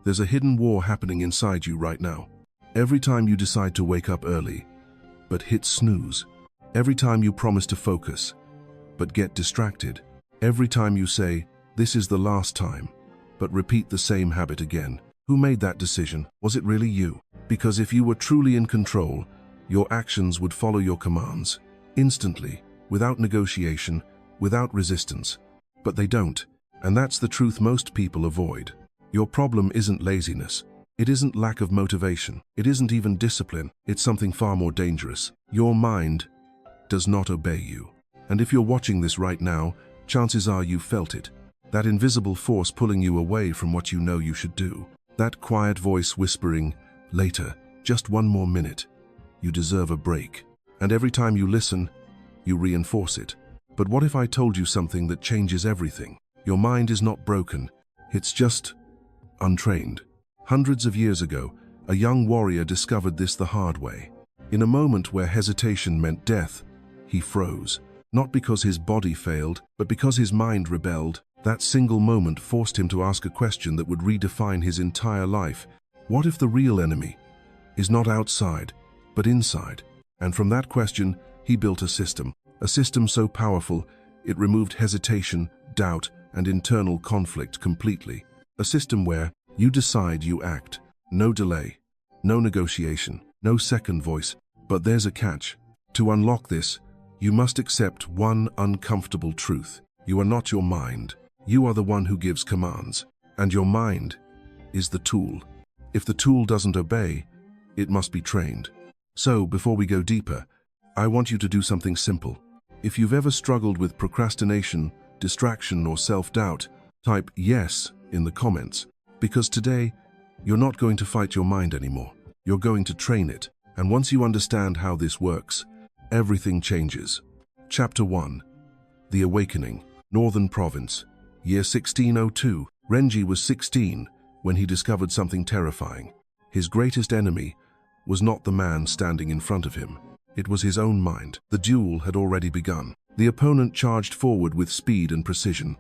There's a hidden war happening inside you right now. Every time you decide to wake up early, but hit snooze. Every time you promise to focus, but get distracted. Every time you say, "This is the last time," but repeat the same habit again. Who made that decision? Was it really you? Because if you were truly in control, your actions would follow your commands, instantly, without negotiation, without resistance. But they don't, and that's the truth most people avoid. Your problem isn't laziness. It isn't lack of motivation. It isn't even discipline. It's something far more dangerous. Your mind does not obey you. And if you're watching this right now, chances are you felt it. That invisible force pulling you away from what you know you should do. That quiet voice whispering, "Later, just one more minute. You deserve a break." And every time you listen, you reinforce it. But what if I told you something that changes everything? Your mind is not broken. It's just untrained. Hundreds of years ago, a young warrior discovered this the hard way. In a moment where hesitation meant death, he froze. Not because his body failed, but because his mind rebelled. That single moment forced him to ask a question that would redefine his entire life. What if the real enemy is not outside, but inside? And from that question, he built a system so powerful, it removed hesitation, doubt, and internal conflict completely. A system where you decide, you act. No delay, no negotiation, no second voice. But there's a catch. To unlock this, you must accept one uncomfortable truth. You are not your mind. You are the one who gives commands. And your mind is the tool. If the tool doesn't obey, it must be trained. So, before we go deeper, I want you to do something simple. If you've ever struggled with procrastination, distraction, or self-doubt, type "yes" in the comments. Because today, you're not going to fight your mind anymore. You're going to train it. And once you understand how this works, everything changes. Chapter 1. The Awakening. Northern Province. Year 1602. Renji was 16 when he discovered something terrifying. His greatest enemy was not the man standing in front of him. It was his own mind. The duel had already begun. The opponent charged forward with speed and precision.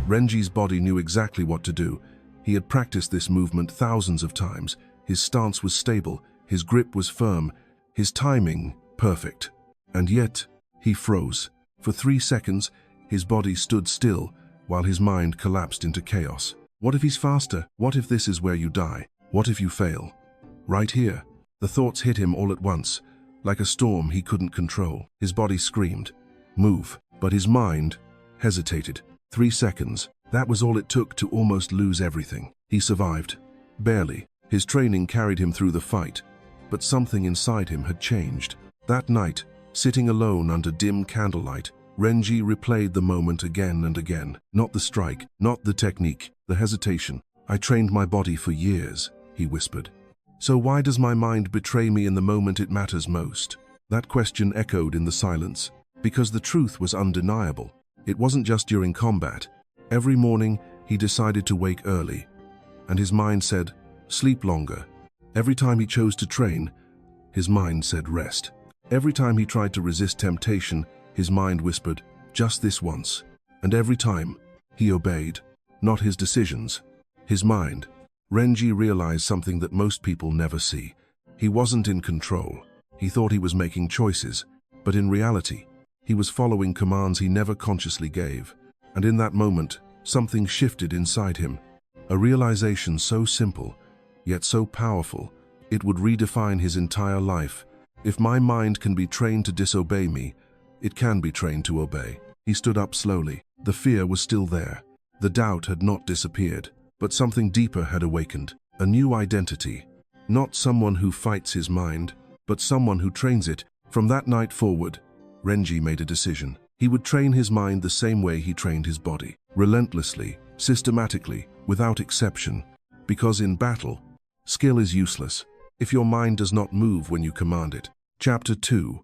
Renji's body knew exactly what to do. He had practiced this movement thousands of times. His stance was stable, his grip was firm, his timing perfect. And yet, he froze. For 3 seconds, his body stood still, while his mind collapsed into chaos. What if he's faster? What if this is where you die? What if you fail? Right here. The thoughts hit him all at once. Like a storm he couldn't control. His body screamed, "Move!" But his mind hesitated. 3 seconds. That was all it took to almost lose everything. He survived. Barely. His training carried him through the fight. But something inside him had changed. That night, sitting alone under dim candlelight, Renji replayed the moment again and again. Not the strike, not the technique, the hesitation. "I trained my body for years," he whispered. "So why does my mind betray me in the moment it matters most?" That question echoed in the silence. Because the truth was undeniable. It wasn't just during combat. Every morning, he decided to wake early. And his mind said, "Sleep longer." Every time he chose to train, his mind said, "Rest." Every time he tried to resist temptation, his mind whispered, "Just this once." And every time, he obeyed. Not his decisions, his mind. Renji realized something that most people never see. He wasn't in control. He thought he was making choices, but in reality, he was following commands he never consciously gave. And in that moment, something shifted inside him. A realization so simple, yet so powerful, it would redefine his entire life. If my mind can be trained to disobey me, it can be trained to obey. He stood up slowly. The fear was still there. The doubt had not disappeared, but something deeper had awakened. A new identity. Not someone who fights his mind, but someone who trains it. From that night forward, Renji made a decision. He would train his mind the same way he trained his body. Relentlessly, systematically, without exception. Because in battle, skill is useless if your mind does not move when you command it. Chapter 2.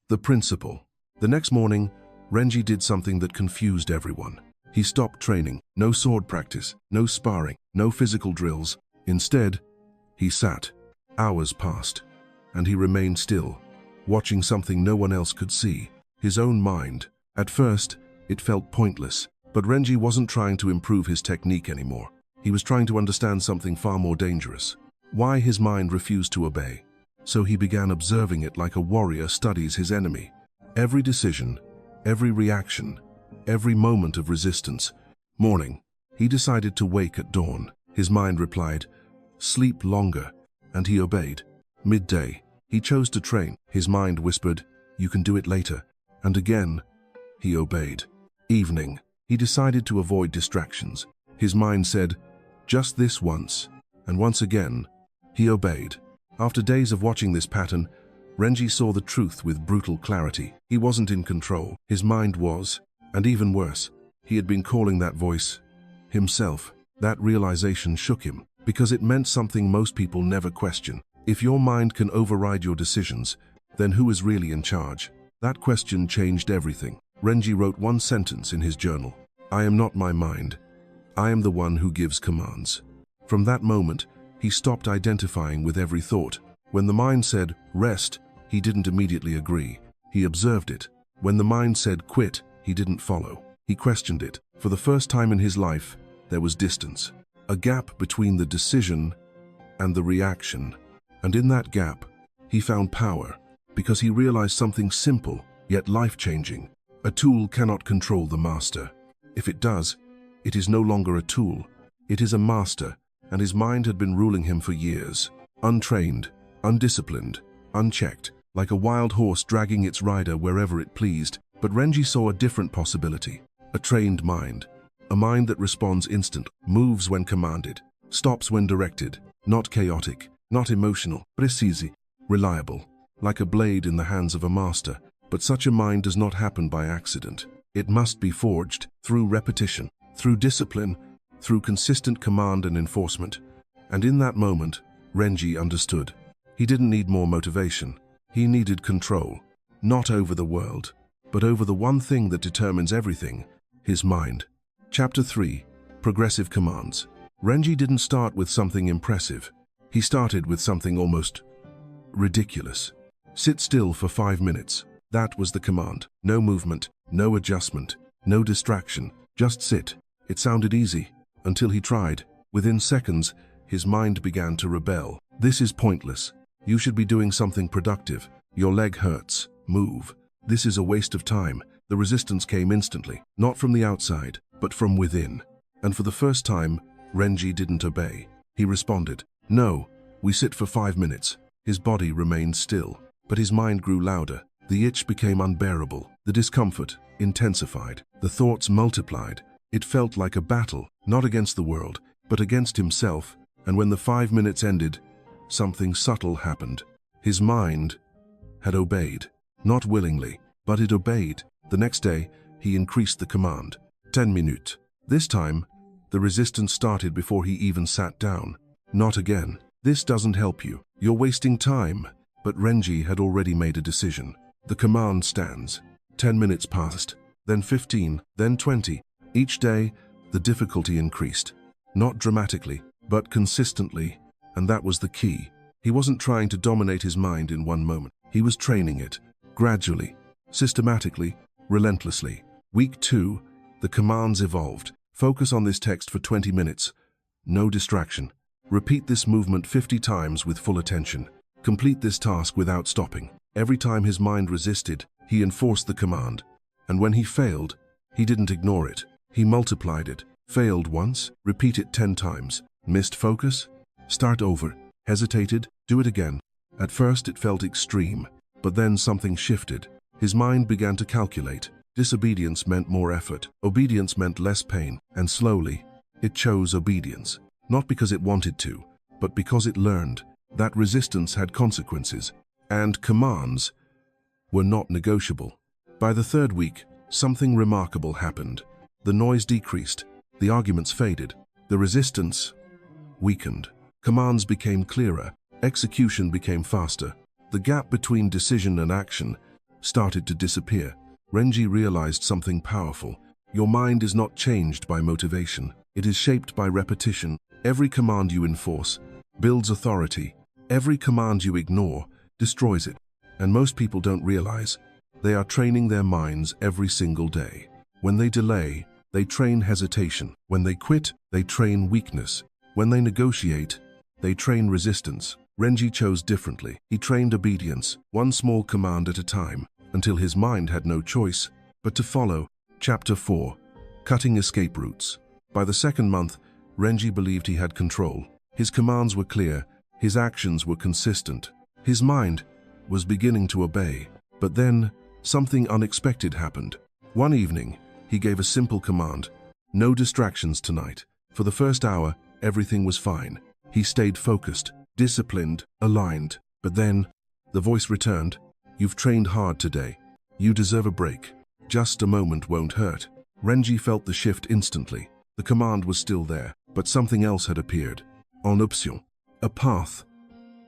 The Principle. The next morning, Renji did something that confused everyone. He stopped training. No sword practice, no sparring, no physical drills. Instead, he sat. Hours passed, and he remained still, watching something no one else could see. His own mind. At first, it felt pointless, but Renji wasn't trying to improve his technique anymore. He was trying to understand something far more dangerous. Why his mind refused to obey. So he began observing it like a warrior studies his enemy. Every decision, every reaction, every moment of resistance. Morning. He decided to wake at dawn. His mind replied, "Sleep longer," and he obeyed. Midday. He chose to train. His mind whispered, "You can do it later." And again, he obeyed. Evening. He decided to avoid distractions. His mind said, "Just this once," and once again, he obeyed. After days of watching this pattern, Renji saw the truth with brutal clarity. He wasn't in control. His mind was, and even worse, he had been calling that voice himself. That realization shook him, because it meant something most people never question. If your mind can override your decisions, then who is really in charge? That question changed everything. Renji wrote one sentence in his journal: "I am not my mind. I am the one who gives commands." From that moment, he stopped identifying with every thought. When the mind said, "Rest," he didn't immediately agree. He observed it. When the mind said, "Quit," he didn't follow. He questioned it. For the first time in his life, there was distance. A gap between the decision and the reaction. And in that gap, he found power, because he realized something simple, yet life-changing. A tool cannot control the master. If it does, it is no longer a tool. It is a master, and his mind had been ruling him for years. Untrained, undisciplined, unchecked, like a wild horse dragging its rider wherever it pleased. But Renji saw a different possibility. A trained mind. A mind that responds instantly, moves when commanded, stops when directed, not chaotic, not emotional, precise, reliable, like a blade in the hands of a master. But such a mind does not happen by accident. It must be forged through repetition, through discipline, through consistent command and enforcement. And in that moment, Renji understood. He didn't need more motivation. He needed control, not over the world, but over the one thing that determines everything, his mind. Chapter 3. Progressive Commands. Renji didn't start with something impressive. He started with something almost ridiculous. Sit still for 5 minutes. That was the command. No movement, no adjustment, no distraction. Just sit. It sounded easy, until he tried. Within seconds, his mind began to rebel. "This is pointless. You should be doing something productive. Your leg hurts. Move. This is a waste of time." The resistance came instantly, not from the outside, but from within. And for the first time, Renji didn't obey. He responded, "No, we sit for 5 minutes." His body remained still, but his mind grew louder. The itch became unbearable. The discomfort intensified. The thoughts multiplied. It felt like a battle, not against the world, but against himself. And when the 5 minutes ended, something subtle happened. His mind had obeyed. Not willingly, but it obeyed. The next day, he increased the command. 10 minutes. This time, the resistance started before he even sat down. "Not again. This doesn't help you. You're wasting time." But Renji had already made a decision. The command stands. 10 minutes passed, then 15, then 20. Each day, the difficulty increased. Not dramatically, but consistently, and that was the key. He wasn't trying to dominate his mind in one moment. He was training it, gradually, systematically, relentlessly. Week 2, the commands evolved. Focus on this text for 20 minutes. No distraction. Repeat this movement 50 times with full attention. Complete this task without stopping. Every time his mind resisted, he enforced the command. And when he failed, he didn't ignore it. He multiplied it. Failed once, repeat it 10 times. Missed focus? Start over. Hesitated? Do it again. At first it felt extreme, but then something shifted. His mind began to calculate. Disobedience meant more effort. Obedience meant less pain. And slowly, it chose obedience. Not because it wanted to, but because it learned that resistance had consequences, and commands were not negotiable. By the 3rd week, something remarkable happened. The noise decreased, the arguments faded, the resistance weakened. Commands became clearer, execution became faster. The gap between decision and action started to disappear. Renji realized something powerful. Your mind is not changed by motivation. It is shaped by repetition. Every command you enforce builds authority. Every command you ignore destroys it. And most people don't realize they are training their minds every single day. When they delay, they train hesitation. When they quit, they train weakness. When they negotiate, they train resistance. Renji chose differently. He trained obedience, one small command at a time, until his mind had no choice but to follow. Chapter 4. Cutting Escape Routes. By the second month, Renji believed he had control. His commands were clear, his actions were consistent. His mind was beginning to obey. But then, something unexpected happened. One evening, he gave a simple command: no distractions tonight. For the first hour, everything was fine. He stayed focused, disciplined, aligned. But then, the voice returned: you've trained hard today. You deserve a break. Just a moment won't hurt. Renji felt the shift instantly. The command was still there, but something else had appeared. En option. A path.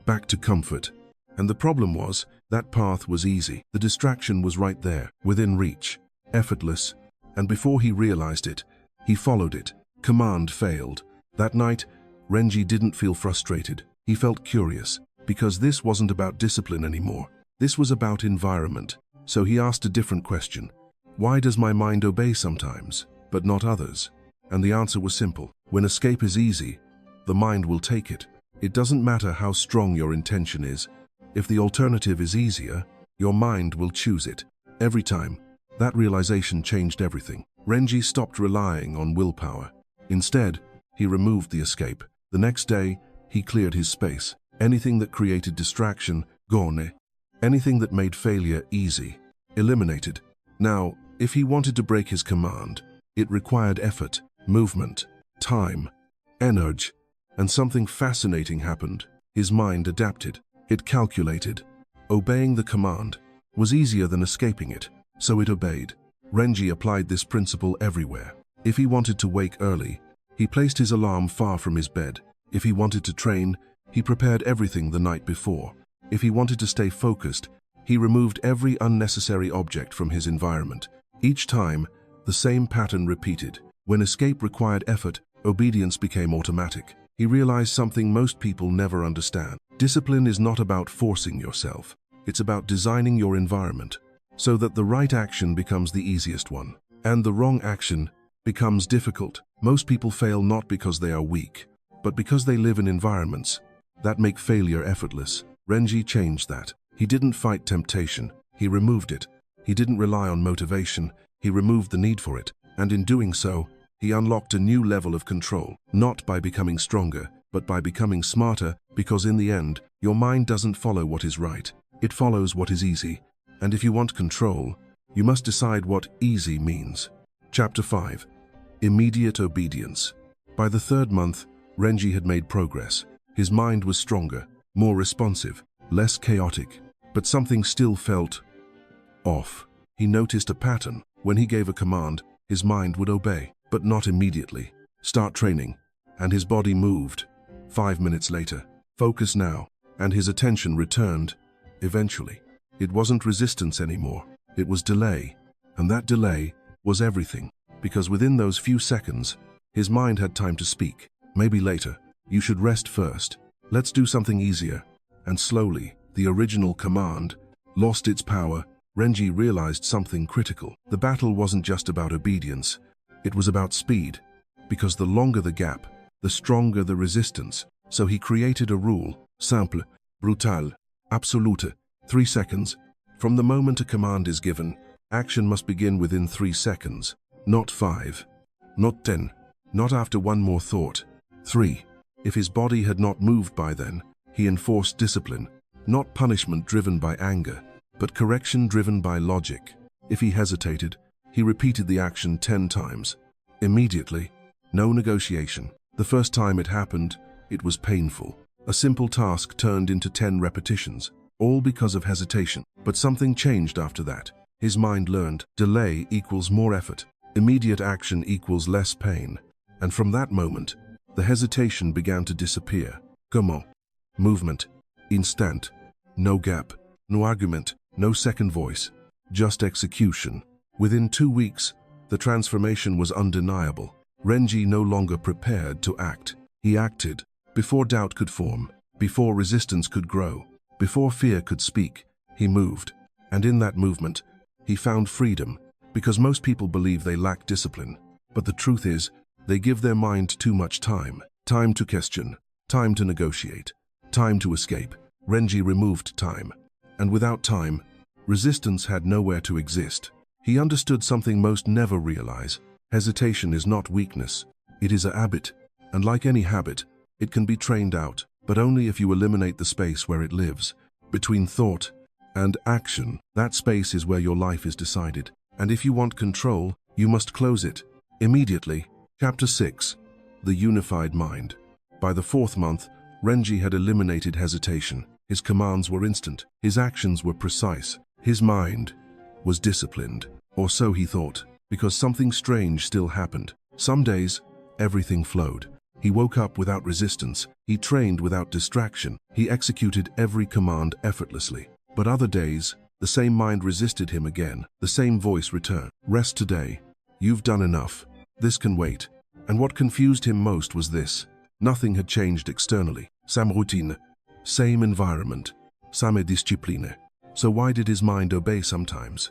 Back to comfort. And the problem was, that path was easy. The distraction was right there, within reach, effortless. And before he realized it, he followed it. Command failed. That night, Renji didn't feel frustrated. He felt curious, because this wasn't about discipline anymore. This was about environment. So he asked a different question. Why does my mind obey sometimes, but not others? And the answer was simple. When escape is easy, the mind will take it. It doesn't matter how strong your intention is. If the alternative is easier, your mind will choose it. Every time. That realization changed everything. Renji stopped relying on willpower. Instead, he removed the escape. The next day, he cleared his space. Anything that created distraction, gone. Anything that made failure easy, eliminated. Now, if he wanted to break his command, it required effort, movement, time, energy, and something fascinating happened. His mind adapted. It calculated. Obeying the command was easier than escaping it, so it obeyed. Renji applied this principle everywhere. If he wanted to wake early, he placed his alarm far from his bed. If he wanted to train, he prepared everything the night before. If he wanted to stay focused, he removed every unnecessary object from his environment. Each time, the same pattern repeated. When escape required effort, obedience became automatic. He realized something most people never understand. Discipline is not about forcing yourself. It's about designing your environment so that the right action becomes the easiest one, and the wrong action becomes difficult. Most people fail not because they are weak, but because they live in environments that make failure effortless. Renji changed that. He didn't fight temptation, he removed it. He didn't rely on motivation, he removed the need for it. And in doing so, he unlocked a new level of control, not by becoming stronger, but by becoming smarter, because in the end, your mind doesn't follow what is right. It follows what is easy. And if you want control, you must decide what easy means. Chapter 5. Immediate Obedience. By the third month, Renji had made progress. His mind was stronger, more responsive, less chaotic. But something still felt off. He noticed a pattern. When he gave a command, his mind would obey, but not immediately. Start training, and his body moved. 5 minutes later, focus now, and his attention returned. Eventually, it wasn't resistance anymore. It was delay, and that delay was everything, because within those few seconds, his mind had time to speak. Maybe later. You should rest first. Let's do something easier. And slowly, the original command lost its power. Renji realized something critical. The battle wasn't just about obedience. It was about speed. Because the longer the gap, the stronger the resistance. So he created a rule. Simple, brutal, absolute. 3 seconds. From the moment a command is given, action must begin within 3 seconds. Not 5. Not 10. Not after one more thought. 3. If his body had not moved by then, he enforced discipline. Not punishment driven by anger, but correction driven by logic. If he hesitated, he repeated the action 10 times. Immediately. No negotiation. The first time it happened, it was painful. A simple task turned into 10 repetitions, all because of hesitation. But something changed after that. His mind learned delay equals more effort. Immediate action equals less pain. And from that moment, the hesitation began to disappear. Comment. Movement. Instant. No gap. No argument. No second voice. Just execution. Within 2 weeks, the transformation was undeniable. Renji no longer prepared to act. He acted before doubt could form, before resistance could grow, before fear could speak. He moved. And in that movement, he found freedom, because most people believe they lack discipline. But the truth is, they give their mind too much time. Time to question, time to negotiate, time to escape. Renji removed time. And without time, resistance had nowhere to exist. He understood something most never realize. Hesitation is not weakness. It is a habit. And like any habit, it can be trained out, but only if you eliminate the space where it lives. Between thought and action, that space is where your life is decided. And if you want control, you must close it. Immediately. Chapter 6. The Unified Mind. By the 4th month, Renji had eliminated hesitation. His commands were instant. His actions were precise. His mind was disciplined. Or so he thought, because something strange still happened. Some days, everything flowed. He woke up without resistance. He trained without distraction. He executed every command effortlessly. But other days, the same mind resisted him again. The same voice returned. Rest today. You've done enough. This can wait. And what confused him most was this. Nothing had changed externally. Same routine, same environment, same discipline. So why did his mind obey sometimes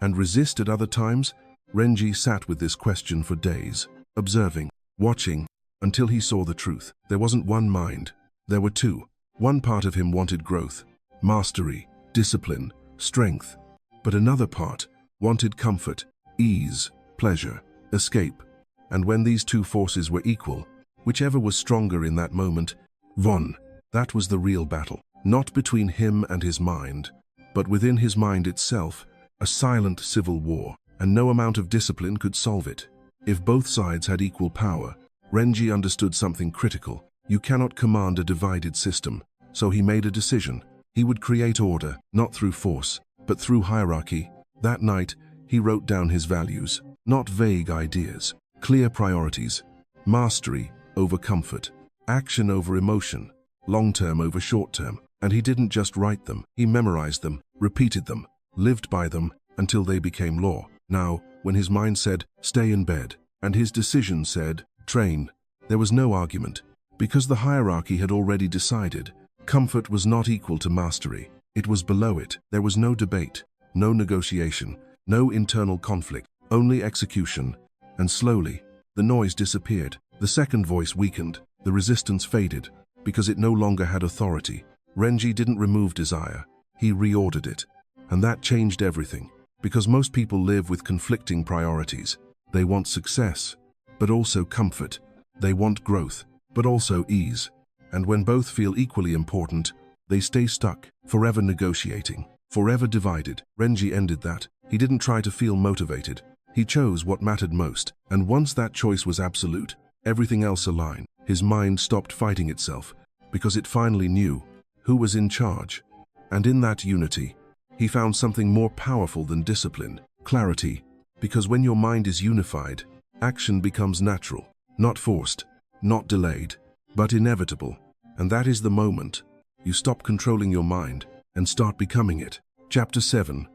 and resist at other times? Renji sat with this question for days, observing, watching, until he saw the truth. There wasn't one mind. There were two. One part of him wanted growth, mastery, discipline, strength. But another part wanted comfort, ease, pleasure, escape. And when these two forces were equal, whichever was stronger in that moment, won. That was the real battle. Not between him and his mind, but within his mind itself, a silent civil war, and no amount of discipline could solve it. If both sides had equal power, Renji understood something critical. You cannot command a divided system. So he made a decision. He would create order, not through force, but through hierarchy. That night, he wrote down his values, not vague ideas, clear priorities, mastery over comfort, action over emotion, long-term over short-term. And he didn't just write them, he memorized them, repeated them, lived by them until they became law. Now, when his mind said, stay in bed, and his decision said, train, there was no argument, because the hierarchy had already decided. Comfort was not equal to mastery. It was below it. There was no debate, no negotiation, no internal conflict, only execution. And slowly, the noise disappeared. The second voice weakened. The resistance faded, because it no longer had authority. Renji didn't remove desire. He reordered it. And that changed everything, because most people live with conflicting priorities. They want success, but also comfort. They want growth, but also ease. And when both feel equally important, they stay stuck, forever negotiating, forever divided. Renji ended that. He didn't try to feel motivated. He chose what mattered most. And once that choice was absolute, everything else aligned. His mind stopped fighting itself, because it finally knew who was in charge. And in that unity, he found something more powerful than discipline, clarity. Because when your mind is unified, action becomes natural, not forced, not delayed, but inevitable. And that is the moment you stop controlling your mind and start becoming it. Chapter 7.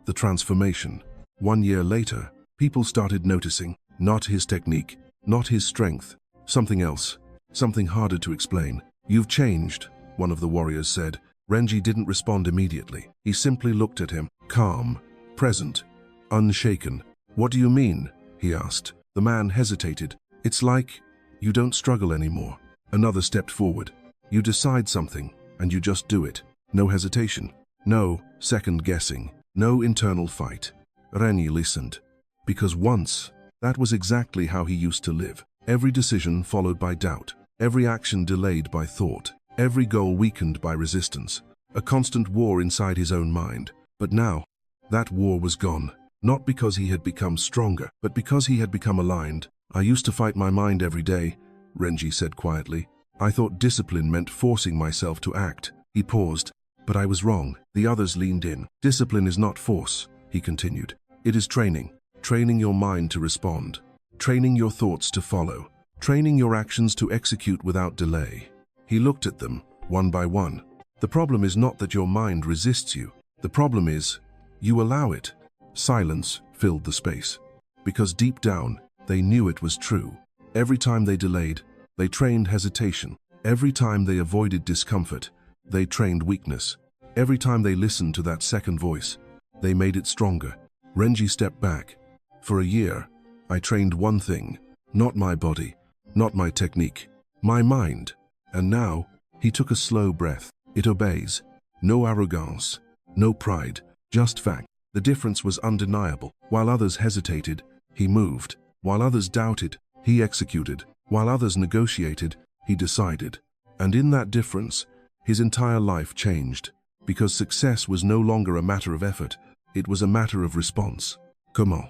The Transformation. 1 year later, people started noticing, not his technique, not his strength, something else, something harder to explain. You've changed, one of the warriors said. Renji didn't respond immediately. He simply looked at him, calm, present, unshaken. What do you mean? He asked. The man hesitated. It's like you don't struggle anymore. Another stepped forward. You decide something, and you just do it. No hesitation. No second guessing. No internal fight. Renji listened. Because once, that was exactly how he used to live. Every decision followed by doubt. Every action delayed by thought. Every goal weakened by resistance. A constant war inside his own mind. But now, that war was gone. Not because he had become stronger, but because he had become aligned. I used to fight my mind every day, Renji said quietly. I thought discipline meant forcing myself to act. He paused. But I was wrong. The others leaned in. Discipline is not force, he continued. It is training. Training your mind to respond. Training your thoughts to follow. Training your actions to execute without delay. He looked at them, one by one. The problem is not that your mind resists you. The problem is, you allow it. Silence filled the space. Because deep down, they knew it was true. Every time they delayed, they trained hesitation. Every time they avoided discomfort, they trained weakness. Every time they listened to that second voice, they made it stronger. Renji stepped back. For a year, I trained one thing, not my body, not my technique, my mind. And now, he took a slow breath. It obeys. No arrogance, no pride, just fact. The difference was undeniable. While others hesitated, he moved. While others doubted, he executed. While others negotiated, he decided. And in that difference, his entire life changed. Because success was no longer a matter of effort, it was a matter of response. Comment?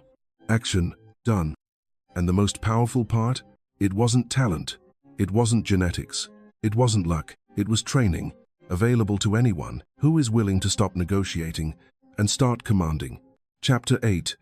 Action, done. And the most powerful part? It wasn't talent. It wasn't genetics. It wasn't luck. It was training, available to anyone who is willing to stop negotiating and start commanding. Chapter 8.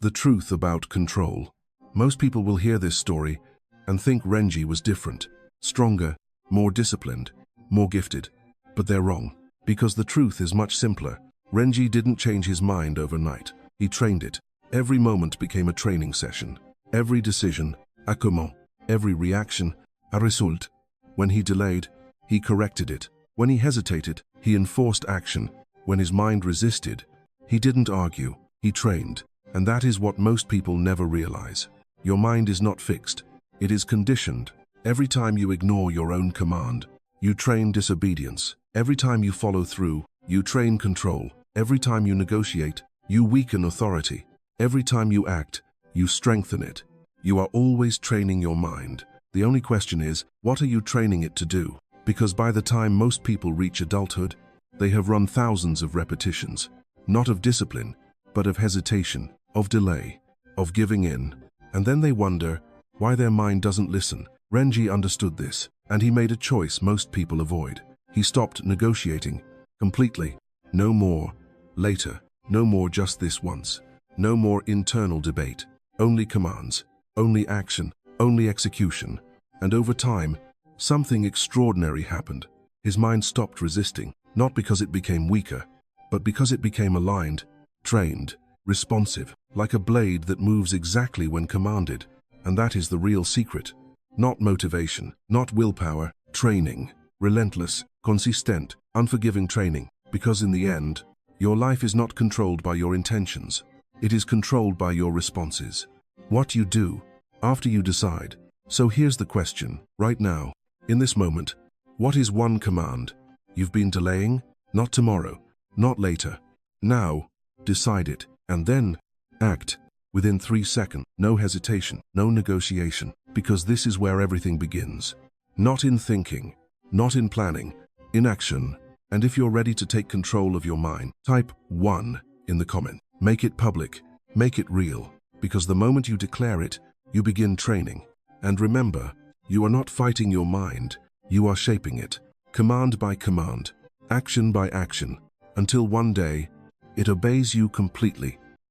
The Truth About Control. Most people will hear this story and think Renji was different, stronger, more disciplined, more gifted. But they're wrong, because the truth is much simpler. Renji didn't change his mind overnight. He trained it. Every moment became a training session. Every decision, a comment. Every reaction, a result. When he delayed, he corrected it. When he hesitated, he enforced action. When his mind resisted, he didn't argue, he trained. And that is what most people never realize. Your mind is not fixed. It is conditioned. Every time you ignore your own command, you train disobedience. Every time you follow through, you train control. Every time you negotiate, you weaken authority. Every time you act, you strengthen it. You are always training your mind. The only question is, what are you training it to do? Because by the time most people reach adulthood, they have run thousands of repetitions, not of discipline, but of hesitation, of delay, of giving in. And then they wonder why their mind doesn't listen. Renji understood this, and he made a choice most people avoid. He stopped negotiating completely. No more later, no more just this once, no more internal debate, only commands, only action, only execution. And over time, something extraordinary happened. His mind stopped resisting, not because it became weaker, but because it became aligned, trained, responsive, like a blade that moves exactly when commanded. And that is the real secret. Not motivation, not willpower, training, relentless, consistent, unforgiving training. Because in the end, your life is not controlled by your intentions. It is controlled by your responses. What you do after you decide. So here's the question, right now, in this moment, what is one command you've been delaying? Not tomorrow, not later. Now, decide it, and then act. Within 3 seconds, no hesitation, no negotiation, because this is where everything begins. Not in thinking, not in planning, in action. And if you're ready to take control of your mind, type 1 in the comment. Make it public, make it real, because the moment you declare it, you begin training. And remember, you are not fighting your mind, you are shaping it, command by command, action by action, until one day, it obeys you completely.